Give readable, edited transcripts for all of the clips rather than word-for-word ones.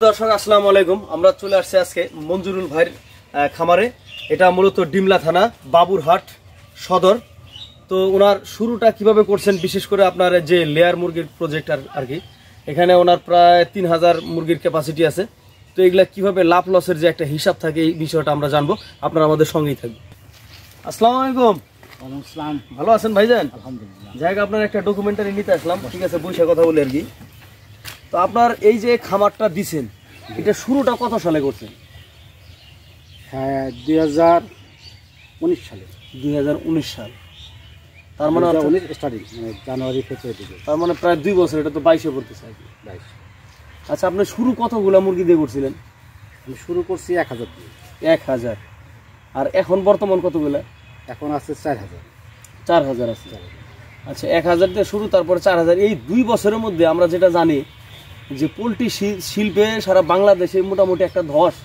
দর্শক আসসালামু আলাইকুম। আমরা চলে আসছি আজকে মঞ্জুরুল ভাইয়ের খামারে। এটা মূলত ডিমলা থানা, বাবুরহাট সদর। তো ওনার শুরুটা কিভাবে করছেন, বিশেষ করে আপনার যে লেয়ার মুরগির প্রজেক্ট আর কি, এখানে ওনার প্রায় 3000 মুরগির ক্যাপাসিটি আছে। তো এগুলা কিভাবে লাভ লসের যে একটা হিসাব থাকে, এই বিষয়টা আমরা জানবো। আপনারা আমাদের সঙ্গেই থাকবেন। আসসালামু আলাইকুম। ভালো আছেন ভাইজান? আলহামদুলিল্লাহ। জায়গা আপনার একটা ডকুমেন্টারি নিতে আসলাম, ঠিক আছে, বসে কথা বলে আর কি। তো আপনার এই যে খামারটা দিছেন, এটা শুরুটা কত সালে করছেন? হ্যাঁ, 2019 সালে। 2019 সাল, তার মানে স্টার্টিং, মানে জানুয়ারি ফেব্রুয়ারি দিকে। তার মানে প্রায় 2 বছর। এটা তো 22-এ পড়তেছে আর কি। 22। আচ্ছা, আপনি শুরু কতগুলা মুরগি দিয়ে করছিলেন? আমি শুরু করছি 1000 দিয়ে। 1000। আর এখন বর্তমান কতগুলা? এখন আছে 4000। 4000 আছে। আচ্ছা, 1000 দিয়ে শুরু, তারপরে 4000। এই 2 বছরের মধ্যে আমরা যেটা জানি যে পোলট্রি শিল্পে সারা বাংলাদেশে মোটামুটি একটা ধস।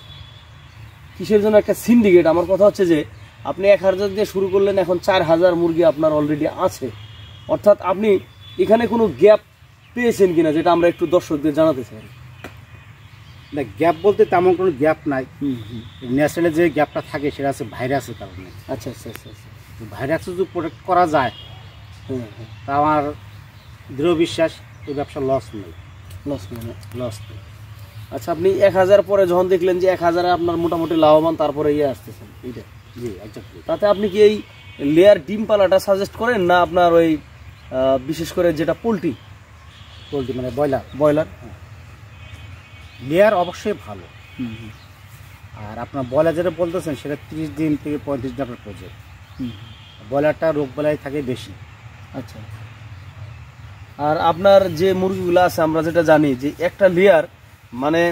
কিসের জন্য? একটা সিন্ডিকেট। আমার কথা হচ্ছে যে আপনি 1000 দিয়ে শুরু করলেন, এখন 4000 মুরগি আপনার অলরেডি আছে। অর্থাৎ আপনি এখানে কোনো গ্যাপ পেয়েছেন কিনা, যেটা আমরা একটু দর্শকদের জানাতে চাই। না, গ্যাপ বলতে তেমন কোনো গ্যাপ নাই। ন্যাচারালি যে গ্যাপটা থাকে সেটা আছে ভাইরাসের কারণে। আচ্ছা আচ্ছা আচ্ছা আচ্ছা। ভাইরাস যদি প্রোটেক্ট করা যায়, তা আমার দৃঢ় বিশ্বাস এই ব্যবসা লস নেই। লস নেই। আচ্ছা, আপনি 1000 পরে যখন দেখলেন যে 1000-এ আপনার মোটামুটি লাভবান, তারপরে আসতেছেন এইটা। জি, এক্স্যাক্টলি। তাতে আপনি কি এই লেয়ার ডিম পালাটা সাজেস্ট করেন, না আপনার ওই বিশেষ করে যেটা পোলট্রি মানে ব্রয়লার? লেয়ার অবশ্যই ভালো। আর আপনার ব্রয়লার যেটা বলতেছেন সেটা 30 দিন থেকে 35 দিন আপনার প্রজেক্ট। ব্রয়লারটা রোগ বালাই থাকে বেশি। আচ্ছা। আর আপনার যে মুরগিগুলো আছে, আমরা যেটা জানি যে একটা লেয়ার মানে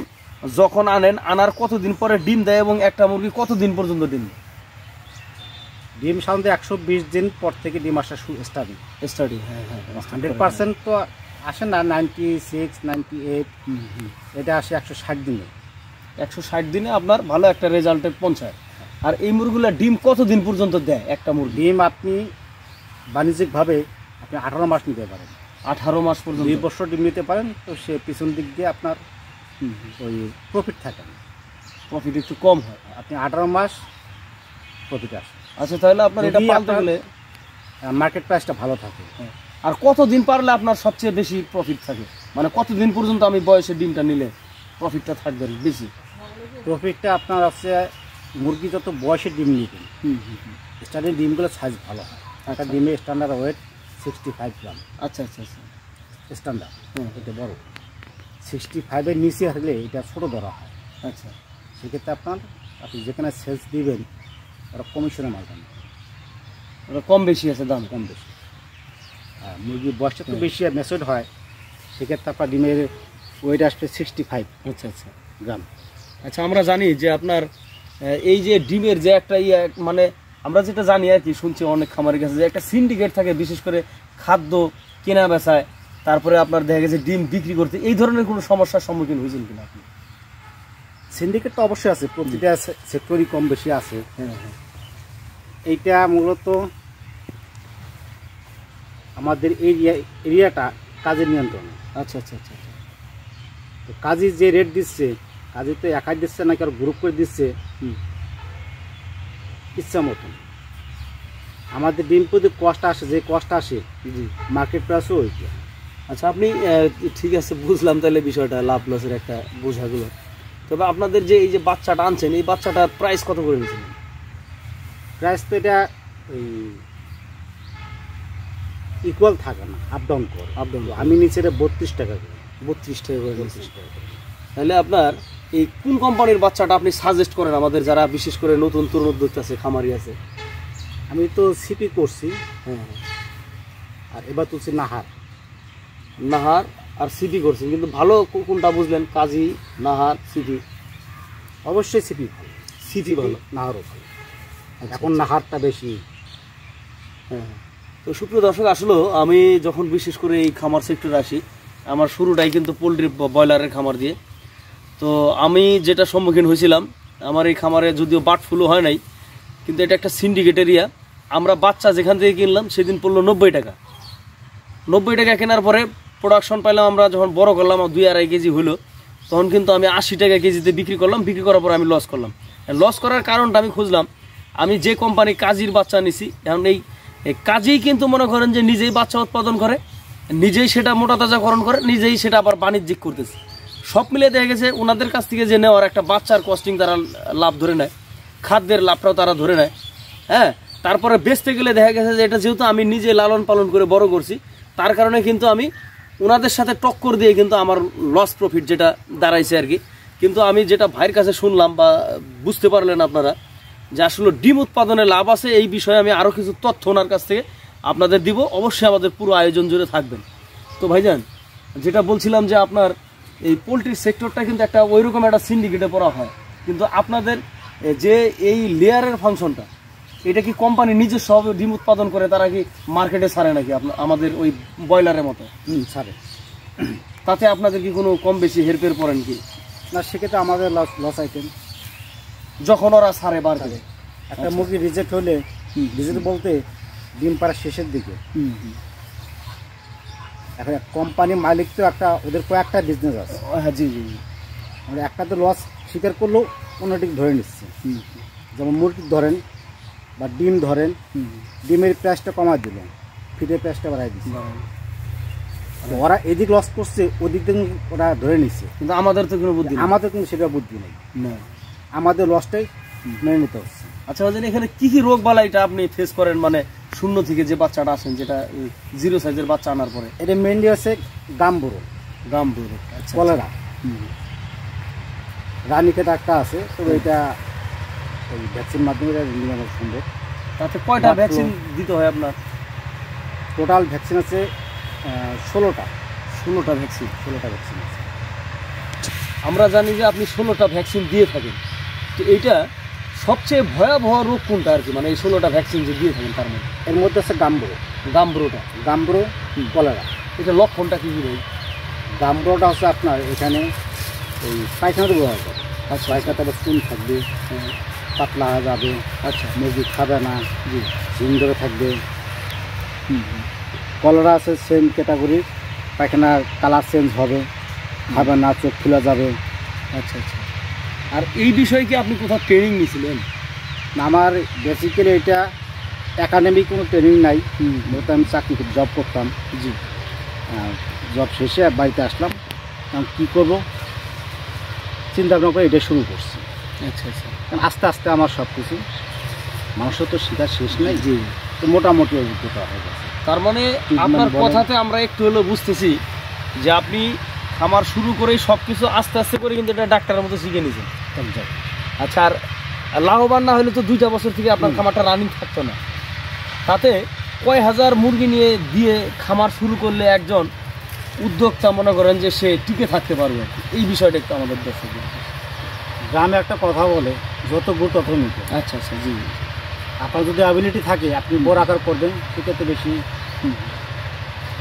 যখন আনার কতদিন পরে ডিম দেয়, এবং একটা মুরগি কতদিন পর্যন্ত ডিম দেয়? ডিম সাধারণত 120 দিন পর থেকে ডিম আসা স্টার্টিং। হ্যাঁ, 100% তো আসে না, 96, 98, এটা আসে 160 দিনে। 160 দিনে আপনার ভালো একটা রেজাল্টে পৌঁছায়। আর এই মুরগিগুলো ডিম কতদিন পর্যন্ত দেয়? একটা মুরগি ডিম আপনি বাণিজ্যিকভাবে আপনি 18 মাস নিতে পারেন। 18 মাস পর্যন্ত 2 বছর ডিম নিতে পারেন। তো সে পিছন দিক দিয়ে আপনার ওই প্রফিট থাকে না, প্রফিট একটু কম হয়। আপনি 18 মাস প্রফিট আসে। আচ্ছা, তাহলে আপনার এটা পালতে গেলে মার্কেট প্রাইসটা ভালো থাকে। আর কতদিন পারলে আপনার সবচেয়ে বেশি প্রফিট থাকে? মানে কতদিন পর্যন্ত আমি বয়সে ডিমটা নিলে প্রফিটটা থাকবে বেশি? প্রফিটটা আপনার আছে মুরগি যত বয়সে ডিম নিবেন, স্টার্টিং ডিমগুলোর সাইজ ভালো হয়। একটা ডিমের স্ট্যান্ডার্ড ওয়েট 65 গ্রাম। আচ্ছা আচ্ছা আচ্ছা, স্ট্যান্ডার্ড। এটা বড়। 65-এর নিচে হলে এটা ছোটো ধরা হয়। আচ্ছা, সেক্ষেত্রে আপনি যেখানে সেলস দিবেন ওরা কমিশনে মাল দেন, ওটা কম বেশি আছে, দাম কম বেশি। হ্যাঁ, মুরগির বয়সটা তো বেশি মেসড হয়, সেক্ষেত্রে আপনার ডিমের ওয়েট আসবে 65। আচ্ছা আচ্ছা গ্রাম। আচ্ছা, আমরা জানি যে আপনার এই যে ডিমের যে একটা মানে আমরা যেটা জানি আর কি, শুনছি অনেক খামারের কাছে যে একটা সিন্ডিকেট থাকে, বিশেষ করে খাদ্য কেনা বেচায়, তারপরে আপনার দেখা গেছে ডিম বিক্রি করতে। এই ধরনের কোনো সমস্যার সম্মুখীন হয়েছেন কিনা আপনি? সিন্ডিকেট তো অবশ্যই আছে, প্রতিটা সেক্টরই কম বেশি আছে। হ্যাঁ। এইটা মূলত আমাদের এরিয়াটা কাজের নিয়ন্ত্রণ। আচ্ছা আচ্ছা আচ্ছা। তো কাজী যে রেট দিচ্ছে, কাজী তো একাই দিচ্ছে না, কারো গ্রুপ করে দিচ্ছে ইচ্ছা মতন। আমাদের ডিম প্রতি কষ্ট আসে, যে কষ্ট আসে মার্কেট প্রাইসও ওইটা। আচ্ছা, আপনি ঠিক আছে, বুঝলাম তাহলে বিষয়টা লাভ লসের একটা বোঝাগুলো। তবে আপনাদের যে এই যে বাচ্চাটা আনছেন, এই বাচ্চাটার প্রাইস কত করে নিয়েছিলেন? প্রাইস তো এটা ওই ইকুয়াল থাকে না, আপ ডাউন করে। আমি নিচে 32 টাকা করে। 32 টাকা করে। 32 টাকা করে। তাহলে আপনার এই কোন কোম্পানির বাচ্চাটা আপনি সাজেস্ট করেন আমাদের, যারা বিশেষ করে নতুন তরুণ উদ্যোক্তা আছে, খামারি আছে? আমি তো সিপি করছি। হ্যাঁ। আর এবার তুলছি নাহার আর সিপি করছেন, কিন্তু ভালো কোনটা বুঝলেন? কাজী, নাহার, সিপি? অবশ্যই সিপি ভালো। সিপি ভালো, নাহারও ভালো। এখন নাহারটা বেশি। হ্যাঁ। তো সুপ্রিয় দর্শক, আসলে আমি যখন বিশেষ করে এই খামার সেক্টরে আসি, আমার শুরুটাই কিন্তু পোলট্রি ব্রয়লারের খামার দিয়ে। তো আমি যেটা সম্মুখীন হয়েছিলাম, আমার এই খামারে যদিও বার্ড ফ্লু হয় নাই, কিন্তু এটা একটা সিন্ডিকেট এরিয়া। আমরা বাচ্চা যেখান থেকে কিনলাম সেদিন পড়লো 90 টাকা। 90 টাকা কেনার পরে প্রোডাকশন পাইলাম আমরা, যখন বড় করলাম 2-2.5 কেজি হলো, তখন কিন্তু আমি 80 টাকা কেজিতে বিক্রি করলাম, বিক্রি করার পর আমি লস করলাম। লস করার কারণটা আমি খুঁজলাম, আমি যে কোম্পানি কাজীর বাচ্চা নিছি, এখন এই কাজেই কিন্তু মনে করেন যে নিজেই বাচ্চা উৎপাদন করে, নিজেই সেটা মোটা তাজাকরণ করে, নিজেই সেটা আবার বাণিজ্যিক করতেছে। সব মিলে দেখা গেছে ওনাদের কাছ থেকে যে নেওয়ার একটা বাচ্চার কস্টিং তারা লাভ ধরে নেয়, খাদ্যের লাভটাও তারা ধরে নেয়। হ্যাঁ, তারপরে বেচতে গেলে দেখা গেছে যে এটা যেহেতু আমি নিজে লালন পালন করে বড় করছি, তার কারণে কিন্তু আমি ওনাদের সাথে টক্কর দিয়ে কিন্তু আমার লস প্রফিট যেটা দাঁড়াইছে আর কি। কিন্তু আমি যেটা ভাইয়ের কাছে শুনলাম বা বুঝতে পারলেন আপনারা যে আসলে ডিম উৎপাদনে লাভ আছে, এই বিষয়ে আমি আরও কিছু তথ্য ওনার কাছ থেকে আপনাদের দিব। অবশ্যই আমাদের পুরো আয়োজন জুড়ে থাকবেন। তো ভাইজান, যেটা বলছিলাম যে আপনার এই পোলট্রি সেক্টরটা কিন্তু একটা ওইরকম একটা সিন্ডিকেটে পড়া হয়, কিন্তু আপনাদের যে এই লেয়ারের ফাংশনটা, এটা কি কোম্পানি নিজের সব ডিম উৎপাদন করে তারা কি মার্কেটে ছাড়ে নাকি আমাদের ওই ব্রয়লারের মতো? ছাড়ে। তাতে আপনাদের কি কোনো কম বেশি হেরফের পড়েন কি? না, সেক্ষেত্রে আমাদের লস আইটেম যখন ওরা ছাড়ে বার করে। একটা মুরগি রিজেক্ট হলে, রিজেক্ট বলতে ডিম পাড়ার শেষের দিকে, এখন কোম্পানি মালিক তো একটা, ওদের কয়েকটা বিজনেস আছে। হ্যাঁ, জি জি। আমরা একটা তো লস স্বীকার করলেও অন্যটিকে ধরে নিচ্ছে। যেমন মুরগি ধরেন বা ডিম ধরেন, ডিমের প্রাইসটা কমাই দিলেন, ফিটের প্রাইসটা বাড়াই দিচ্ছে। ওরা এদিক লস করছে, ওদিক থেকে ওরা ধরে নিচ্ছে, কিন্তু আমাদের তো কোনো বুদ্ধি, আমাদের কিন্তু সেটা বুদ্ধি নেই, আমাদের লসটাই মেনে নিতে হচ্ছে। আচ্ছা ভাইজান, এখানে কি কি রোগ বালাই এটা আপনি ফেস করেন, মানে শূন্য থেকে যে বাচ্চাটা আসেন, যেটা জিরো সাইজের বাচ্চা আনার পরে? এটা মেনলি হচ্ছে গাম্বুরো, কলেরা, রানীক্ষেত একটা আছে, তবে এটা ওই ভ্যাকসিন মাধ্যমে নিরাময় সম্ভব। তাতে কয়টা ভ্যাকসিন দিতে হয় আপনার? টোটাল ভ্যাকসিন আছে 16টা ভ্যাকসিন। 16টা ভ্যাকসিন আছে। আমরা জানি যে আপনি 16টা ভ্যাকসিন দিয়ে থাকেন, তো এইটা সবচেয়ে ভয়াবহ রোগ কোনটা আর কি, মানে এই 16টা ভ্যাকসিন যে দিয়ে থাকেন তার মধ্যে? এর মধ্যে আছে গাম্বুরো, কলেরা। এটা লক্ষণটা কি কি ভাই? গাম্বুরোটা হচ্ছে আপনার এখানে ওই পায়খানাতে ব্যবহার করে। আচ্ছা, পায়খানাতে চুন থাকবে, পাতলা হয়ে যাবে, আচ্ছা, মুরগি খাবে না, ঝিম ধরে থাকবে। কলেরা আছে সেম ক্যাটাগরির, পায়খানার কালার চেঞ্জ হবে, খাবে না, চোখ ফুলে যাবে। আচ্ছা আচ্ছা। আর এই বিষয়ে কি আপনি কোথাও ট্রেনিং নিয়েছিলেন? না, আমার বেসিক্যালি এটা একাডেমিক কোনো ট্রেনিং নাই, মূলত আমি চাকরি জব করতাম। জি, জব শেষে বাড়িতে আসলাম, কারণ কী করবো চিন্তা ভাবনা করে এটা শুরু করছি। আচ্ছা আচ্ছা। কারণ আস্তে আস্তে আমার সব কিছু, মানুষের তো শেখার শেষ নেই, জি, তো মোটামুটি অভিজ্ঞতা হয়ে গেছে। তার মানে আপনার কথাতে আমরা একটু হলেও বুঝতেছি যে আপনি খামার শুরু করেই সব কিছু আস্তে আস্তে করে কিন্তু এটা ডাক্তারের মতো শিখে নিয়েছেন। আচ্ছা, আর লাভবান না হলে তো 2টা বছর থেকে আপনার খামারটা রানিং থাকতো না। তাতে কয় হাজার মুরগি নিয়ে দিয়ে খামার শুরু করলে একজন উদ্যোক্তা মনে করেন যে সে টিকে থাকতে পারবে, এই বিষয়টা একটু আমাদের দর্শক। গ্রামে একটা কথা বলে, যত গুড় তত মিঠে। আচ্ছা আচ্ছা, জি। আপনার যদি অ্যাবিলিটি থাকে, আপনি বড় আকার করবেন, সেক্ষেত্রে বেশি,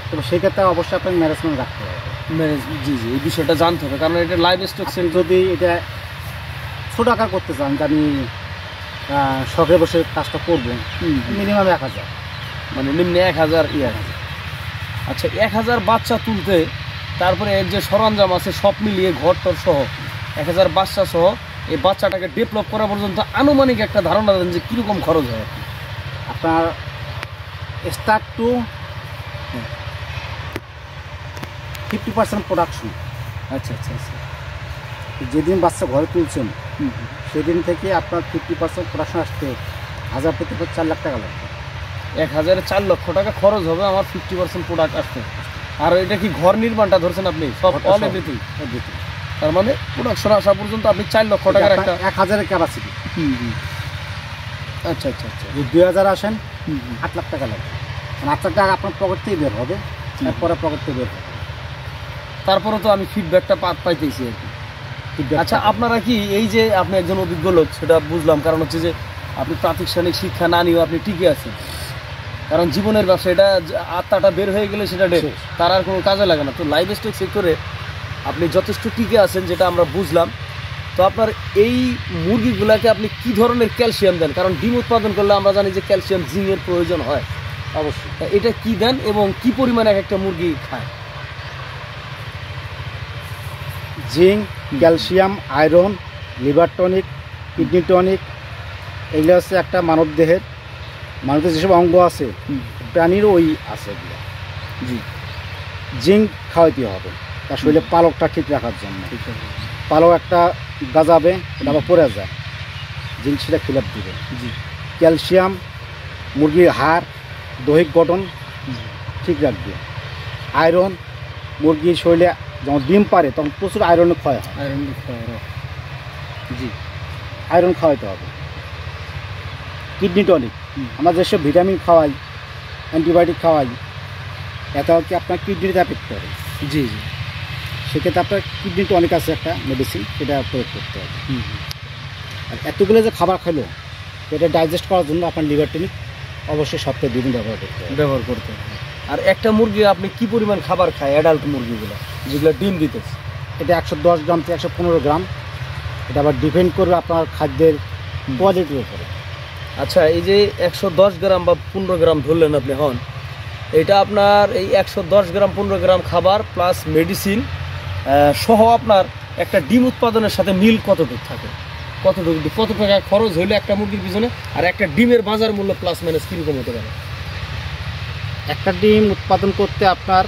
তবে সেক্ষেত্রে অবশ্যই আপনার ম্যানেজমেন্ট রাখতে হবে। জি জি, এই বিষয়টা জানতে হবে, কারণ এটা লাইভ স্টক। যদি এটা ছোট আকার করতে চান, যে আমি শখে বসে কাজটা করবো, মিনিমাম 1000, মানে নিম্নে 1000 আচ্ছা, 1000 বাচ্চা তুলতে, তারপরে এর যে সরঞ্জাম আছে সব মিলিয়ে ঘর টর সহ 1000 বাচ্চা সহ এই বাচ্চাটাকে ডেভেলপ করা পর্যন্ত আনুমানিক একটা ধারণা দেন যে কীরকম খরচ হয় আপনার স্টার্ট টু 50% প্রোডাকশন। আচ্ছা আচ্ছা আচ্ছা। যেদিন বাচ্চা ঘরে তুলছেন সেদিন থেকে আপনার 50% প্রোডাকশন আসতে 1000 থেকে 4 লাখ টাকা লাগবে। 1000-এ 4 লক্ষ টাকা খরচ হবে আমার 50% প্রোডাক্ট আসতে। আর এটা কি ঘর নির্মাণটা ধরছেন আপনি সব অল এভরিথিং? তার মানে প্রোডাকশন আসা পর্যন্ত আপনি 4 লক্ষ টাকার একটা 1000-এর ক্যাপাসিটি। আচ্ছা আচ্ছা আচ্ছা। যদি 2000 আসেন 8 লাখ টাকা লাগবে। 8 লাখ টাকা আপনার পকেট থেকে বের হবে, এরপরে পকেট থেকে বের হবে। তারপরে তো আমি ফিডব্যাকটা পাইতেছি আর কি। আচ্ছা, আপনারা কি এই যে আপনি একজন অভিজ্ঞ লোক সেটা বুঝলাম, কারণ হচ্ছে যে আপনি প্রাতিষ্ঠানিক শিক্ষা না নিয়েও আপনি টিকে আছেন, কারণ জীবনের ব্যবসা এটা আত্মাটা বের হয়ে গেলে সেটা তার আর কোনো কাজে লাগে না। তো লাইভ স্টক সেক্টরে আপনি যথেষ্ট টিকে আছেন, যেটা আমরা বুঝলাম। তো আপনার এই মুরগিগুলাকে আপনি কি ধরনের ক্যালসিয়াম দেন? কারণ ডিম উৎপাদন করলে আমরা জানি যে ক্যালসিয়াম জিংয়ের প্রয়োজন হয় অবশ্যই। এটা কি দেন এবং কি পরিমাণে একটা মুরগি খায়? Zinc, calcium, iron, liver tonic, kidney tonic, এগুলো হচ্ছে একটা মানব দেহের মানুষের যেসব অঙ্গ আছে প্রাণীরও ওই আছে এগুলো। জি। জিঙ্ক খাওয়াইতে হবে তার শরীরে পালকটা ঠিক রাখার জন্য। পালক একটা গাজাবে এটা আবার পড়ে যায়, জিঙ্ক সেটা ফিল আপ দিবে। জি। ক্যালসিয়াম মুরগির হাড় দৈহিক গঠন ঠিক রাখবে। আয়রন মুরগির শরীরে যখন ডিম পারে তখন প্রচুর আয়রনের ক্ষয় হয়। জি। আয়রন খাওয়াইতে হবে। কিডনি টনিক আমরা যেসব ভিটামিন খাওয়াই, অ্যান্টিবায়োটিক খাওয়াই, এটা হচ্ছে আপনার কিডনিতে এফেক্ট করে। জি জি। সেক্ষেত্রে আপনার কিডনি টনিক আছে একটা মেডিসিন, সেটা প্রয়োগ করতে হবে। আর এতগুলো যে খাবার খেলো এটা ডাইজেস্ট করার জন্য আপনার লিভার টনিক অবশ্যই সপ্তাহে 2 দিন ব্যবহার করতে হবে। আর একটা মুরগি আপনি কি পরিমাণ খাবার খায় অ্যাডাল্ট মুরগিগুলো যেগুলো ডিম দিতেছে? এটা 110 গ্রাম থেকে 115 গ্রাম। এটা আবার ডিপেন্ড করবে আপনার খাদ্যের কোয়ালিটির উপরে। আচ্ছা, এই যে 110 গ্রাম বা 15 গ্রাম ধরলেন আপনি হন, এটা আপনার এই 110 গ্রাম 15 গ্রাম খাবার প্লাস মেডিসিন সহ আপনার একটা ডিম উৎপাদনের সাথে মিল কতটুকু থাকে? কত টাকা খরচ হইলে একটা মুরগির পিছনে, আর একটা ডিমের বাজার মূল্য প্লাস মাইনাস কীরকম হতে পারে? একটা ডিম উৎপাদন করতে আপনার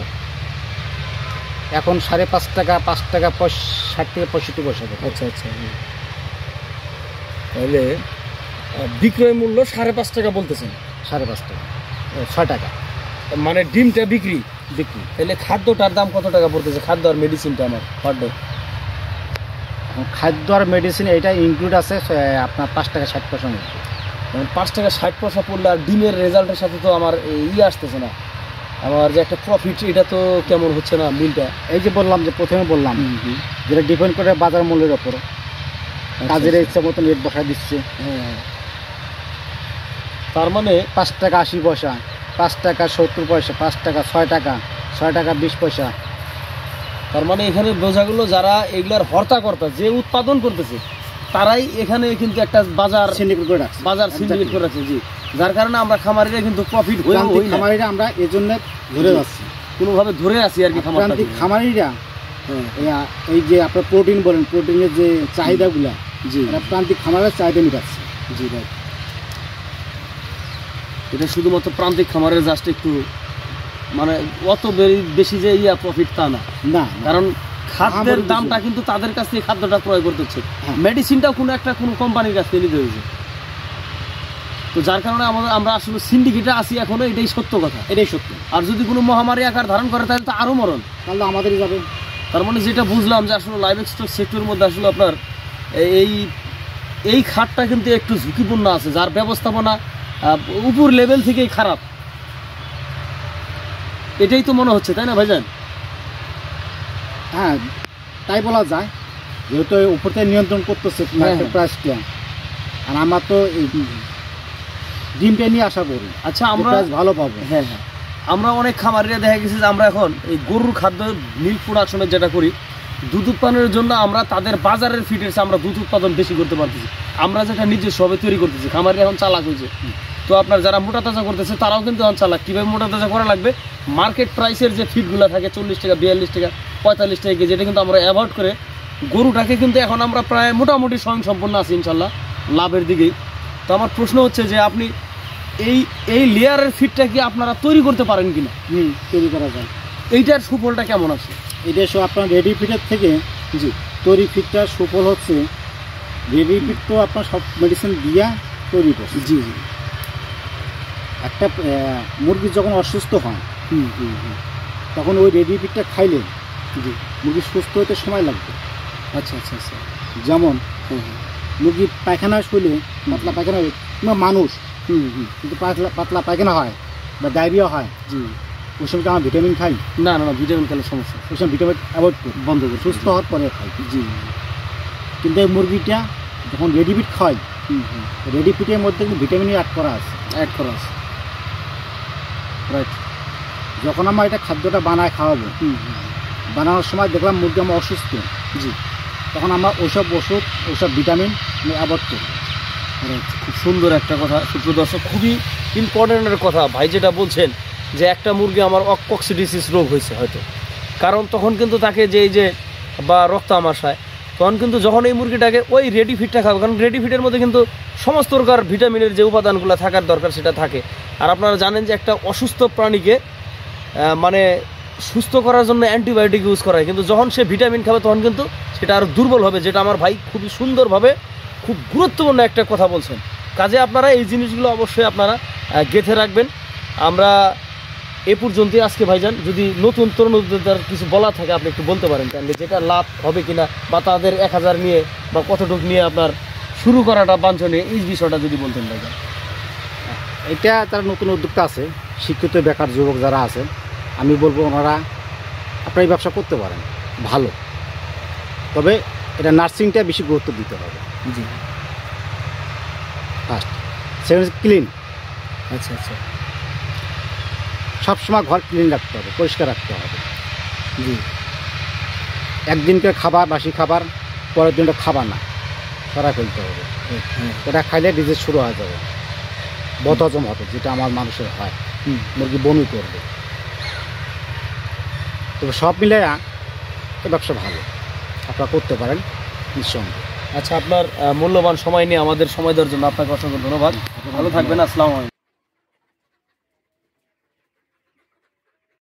এখন 5.5 টাকা, 5 টাকা 60 থেকে 65 পয়সা। আচ্ছা আচ্ছা। তাহলে বিক্রয় মূল্য 5.5 টাকা বলতেছেন? 5.5 টাকা, 6 টাকা মানে ডিমটা বিক্রি। তাহলে খাদ্যটার দাম কত টাকা পড়তেছে? খাদ্য আর মেডিসিনটা আমার পার ডে? এখন খাদ্য আর মেডিসিন এটা ইনক্লুড আছে আপনার 5 টাকা 60 পয়সার মধ্যে। 5 টাকা 60 পয়সা পড়লে আর ডিমের রেজাল্টের সাথে তো আমার আসতেছে না, আমার যে একটা প্রফিট এটা তো কেমন হচ্ছে না মিলটা? এই যে বললাম, যে প্রথমে বললাম যেটা ডিপেন্ড করে বাজার মূল্যের ওপর, কাজের ইচ্ছা মতো রেট বসা দিচ্ছে। হ্যাঁ, তার মানে 5 টাকা 80 পয়সা, 5 টাকা 70 পয়সা, 5 টাকা 6 টাকা, 6 টাকা 20 পয়সা। তার মানে এখানে বোঝাগুলো যারা এগুলার হর্তাকর্তা যে উৎপাদন করতেছে তারাই এখানে কিন্তু একটা বাজার সিন্ডিকেট করে রাখছে। জি, যার কারণে আমরা খামারিরা কিন্তু প্রফিট হই না। খামারিরা আমরা এজন্য ধরে যাচ্ছি, কোনোভাবে ধরে আছি আর কি। খামারিরা এই যে আপনার প্রোটিন বলেন, প্রোটিনের যে চাহিদাগুলো, জি, প্রান্তিক খামারের চাহিদা মিটাচ্ছে। জি ভাই, এটা শুধুমাত্র প্রান্তিক খামারের জাস্ট একটু মানে অত বেশি যে প্রফিট তা না, কারণ খাদ্যের দামটা কিন্তু তাদের কাছ থেকে খাদ্যটা ক্রয় করতে হচ্ছে, মেডিসিনটাও কোনো কোম্পানির কাছ থেকে নিতে হয়েছে। তো যার কারণে আমরা আসলে সিন্ডিকেটে আসি এখনো, এটাই সত্য কথা, এটাই সত্য। আর যদি কোনো মহামারী আকার ধারণ করে তাহলে তো আরও মরণ, তাহলে আমাদেরই যাবে। তার মানে যেটা বুঝলাম যে আসলে লাইভ স্টক সেক্টরের মধ্যে আসলে আপনার এই খাতটা কিন্তু একটু ঝুঁকিপূর্ণ আছে, যার ব্যবস্থাপনা উপর লেভেল থেকেই খারাপ, এটাই তো মনে হচ্ছে, তাই না ভাইজান? হ্যাঁ, তাই বলা যায়, যেহেতু উপর থেকে নিয়ন্ত্রণ করতেছে প্রাইসটা। আর আমরা তো এই ডিমটা নিয়ে আশা করি, আচ্ছা আমরা ভালো পাবো। হ্যাঁ হ্যাঁ, আমরা অনেক খামারিরা দেখা গেছে যে আমরা এখন এই গরুর খাদ্য মিল্ক প্রোডাকশনের যেটা করি, দুধ উৎপাদনের জন্য আমরা তাদের বাজারের ফিটের আমরা দুধ উৎপাদন বেশি করতে পারতেছি, আমরা যেটা নিজস্ব ভাবে তৈরি করতেছি। খামারিরা এখন চালাক হয়েছে, তো আপনার যারা মোটা তাজা করতেছে তারাও কিন্তু এখন চালাক। কীভাবে মোটা তাজা করা লাগবে, মার্কেট প্রাইসের যে ফিডগুলো থাকে 40 টাকা 42 টাকা 45 টাকা কেজি, যেটা কিন্তু আমরা অ্যাভয়েড করে গরুটাকে কিন্তু এখন আমরা প্রায় মোটামুটি স্বয়ংসম্পন্ন আছি ইনশাল্লাহ, লাভের দিকেই। তো আমার প্রশ্ন হচ্ছে যে আপনি এই লেয়ারের ফিডটা কি আপনারা তৈরি করতে পারেন কিনা? তৈরি করা যায়। এইটার সুফলটা কেমন আছে? এটা সব আপনার রেডি ফিডের থেকে জি তৈরি ফিডটার সুফল হচ্ছে, রেডি ফিড তো আপনার সব মেডিসিন দিয়া তৈরি করছে। জি জি, একটা মুরগি যখন অসুস্থ হয় তখন ওই রেডি ফিডটা খাইলে জি মুরগি সুস্থ হতে সময় লাগবে। আচ্ছা আচ্ছা আচ্ছা, যেমন মুরগি পায়খানা শুলে পাতলা পায়খানা কিংবা মানুষ কিন্তু পাতলা পায়খানা হয় বা ডায়রিয়া হয়, জি ওই সময় আমরা ভিটামিন খাই না? না না, ভিটামিন খেলে সমস্যা, ওই সময় ভিটামিন অ্যাভয়েড করি, বন্ধ করি, সুস্থ হওয়ার পরে খাই। জি, কিন্তু এই মুরগিটা যখন রেডিফিড খাই, রেডিফিডের মধ্যে কিন্তু ভিটামিন অ্যাড করা আছে। রাইট। যখন আমরা এটা খাদ্যটা বানায় খাওয়াবো, বানানোর সময় দেখলাম মুরগি আমার অসুস্থ, জি, তখন আমরা ওইসব ওষুধ ওইসব ভিটামিন অ্যাভয়েড করি। খুব সুন্দর একটা কথা সুপ্রদর্শক, খুবই ইম্পর্টেন্টের কথা ভাই যেটা বলছেন, যে একটা মুরগি আমার অকক্সিডিসিস রোগ হয়েছে হয়তো, কারণ তখন কিন্তু তাকে যে বা রক্ত আমাশায়, তখন কিন্তু যখন এই মুরগিটাকে ওই রেডি ফিডটা খাবে, কারণ রেডি ফিডের মধ্যে কিন্তু সমস্ত প্রকার ভিটামিনের যে উপাদানগুলো থাকার দরকার সেটা থাকে। আর আপনারা জানেন যে একটা অসুস্থ প্রাণীকে মানে সুস্থ করার জন্য অ্যান্টিবায়োটিক ইউজ করা হয়, কিন্তু যখন সে ভিটামিন খাবে তখন কিন্তু সেটা আরও দুর্বল হবে, যেটা আমার ভাই খুবই সুন্দরভাবে খুব গুরুত্বপূর্ণ একটা কথা বলছেন। কাজে আপনারা এই জিনিসগুলো অবশ্যই আপনারা গেঁথে রাখবেন। আমরা এ পর্যন্তই আজকে ভাইজান, যদি নতুন তরুণ উদ্যোক্তার কিছু বলা থাকে আপনি একটু বলতে পারেন, তাহলে যেটা লাভ হবে কিনা বা তাদের 1000 নিয়ে বা কতটুকু নিয়ে আপনার শুরু করাটা বাঞ্ছনীয়, এই বিষয়টা যদি বলতেন ভাইজান। এটা তারা নতুন উদ্যোক্তা আছে, শিক্ষিত বেকার যুবক যারা আছে, আমি বলবো ওনারা আপনার এই ব্যবসা করতে পারেন, ভালো। তবে এটা নার্সিংটা বেশি গুরুত্ব দিতে হবে। জি, ফার্স্ট। Second, clean. আচ্ছা আচ্ছা, সবসময় ঘর ক্লিন রাখতে হবে, পরিষ্কার রাখতে হবে। জি, একদিনকে খাবার, বাসি খাবার, পরের দিনটা খাবার না, সরাই ফেলতে হবে। এটা খাইলে ডিজিজ শুরু হয়ে যাবে, বদহজম হবে, যেটা আমার মানুষের হয়, মুরগি বমি করবে। তবে সব মিলে এই ব্যবসা ভালো, আপনারা করতে পারেন নিঃসন্দেহে। আচ্ছা, আপনার মূল্যবান সময় নিয়ে আমাদের সময় দেওয়ার জন্য আপনাকে অসংখ্য ধন্যবাদ। ভালো থাকবেন, আসসালামু আলাইকুম।